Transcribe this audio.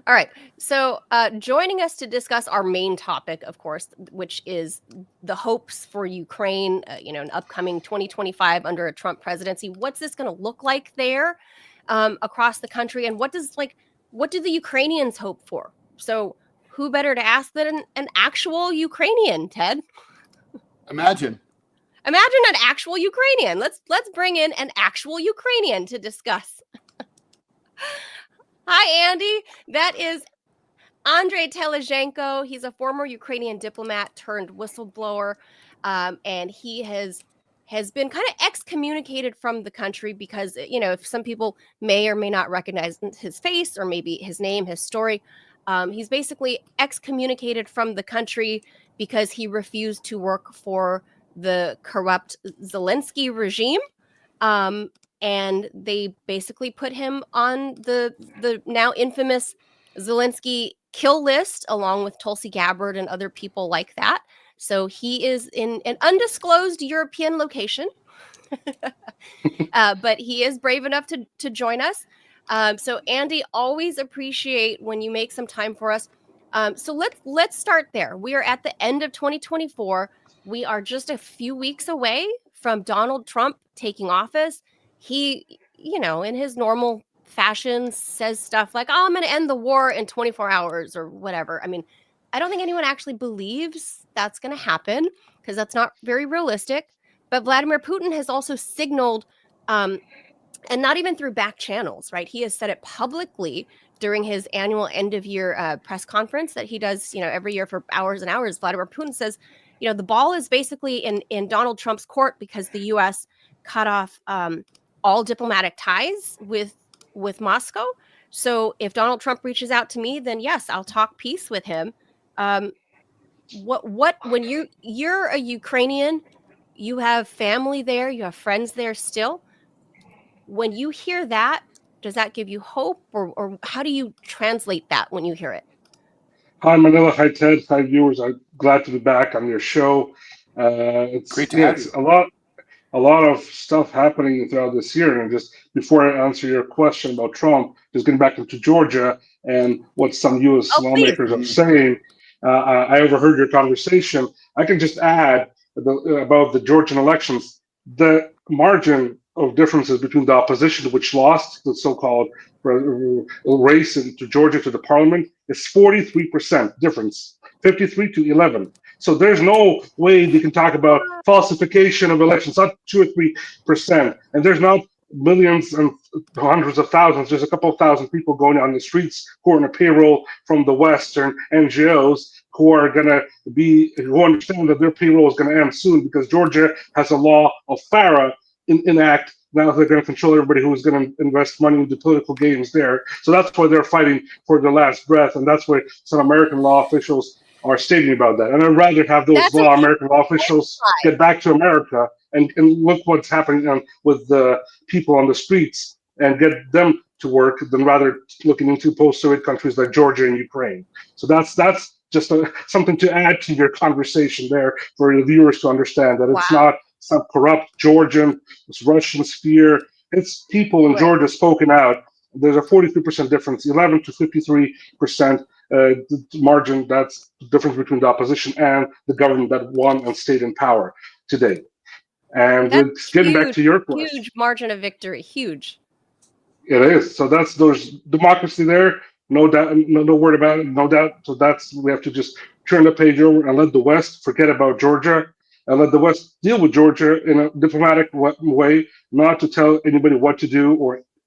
All right. So joining us to discuss our main topic, of course, which is the hopes for Ukraine, an upcoming 2025 under a Trump presidency. What's this going to look like there across the country? And what do the Ukrainians hope for? So who better to ask than an actual Ukrainian, Ted? Imagine an actual Ukrainian. Let's bring in an actual Ukrainian to discuss. Hi, Andy. That is Andrii Telizhenko. He's a former Ukrainian diplomat turned whistleblower, and he has been kind of excommunicated from the country because, if some people may or may not recognize his face or maybe his name, his story, he's basically excommunicated from the country because he refused to work for the corrupt Zelensky regime. And they basically put him on the now infamous Zelensky kill list, along with Tulsi Gabbard and other people like that. So he is in an undisclosed European location, but he is brave enough to join us. So Andy, always appreciate when you make some time for us. So let's start there. We are at the end of 2024. We are just a few weeks away from Donald Trump taking office. He, in his normal fashion, says stuff like, "Oh, I'm going to end the war in 24 hours" or whatever. I mean, I don't think anyone actually believes that's going to happen because that's not very realistic. But Vladimir Putin has also signaled, and not even through back channels, right? He has said it publicly during his annual end of year press conference that he does, every year for hours and hours. Vladimir Putin says, the ball is basically in Donald Trump's court because the U.S. cut off all diplomatic ties with Moscow. So if Donald Trump reaches out to me, then yes, I'll talk peace with him. When you're a Ukrainian, you have family there, you have friends there still. When you hear that, does that give you hope, or how do you translate that when you hear it? Hi, Manila. Hi, Ted. Hi, viewers. I'm glad to be back on your show. It's great to have it's you. a lot of stuff happening throughout this year. And just before I answer your question about Trump, just getting back into Georgia and what some U.S. Please. lawmakers are saying. I overheard your conversation. I can just add about the Georgian elections. The margin of differences between the opposition, which lost the so-called race into Georgia to the parliament, is 43% difference, 53 to 11. So there's no way they can talk about falsification of elections, not 2 or 3%. And there's not millions and hundreds of thousands. There's a couple of thousand people going on the streets who are on a payroll from the Western NGOs who understand that their payroll is going to end soon because Georgia has a law of FARA enact. Now they're going to control everybody who's going to invest money into political games there. So that's why they're fighting for their last breath. And that's why some American law officials are stating about that. And I'd rather have those American law officials get back to America and look what's happening with the people on the streets and get them to work than rather looking into post-Soviet countries like Georgia and Ukraine. So that's just something to add to your conversation there for the viewers to understand that it's not some corrupt Georgian, Russian sphere. It's people in Georgia spoken out. There's a 43% difference, 11 to 53% margin. That's the difference between the opposition and the government that won and stayed in power today. And getting back to your question, huge margin of victory, huge. It is. So there's democracy there, no doubt, no word about it, no doubt. So we have to just turn the page over and let the West forget about Georgia and let the West deal with Georgia in a diplomatic way, not to tell anybody what to do or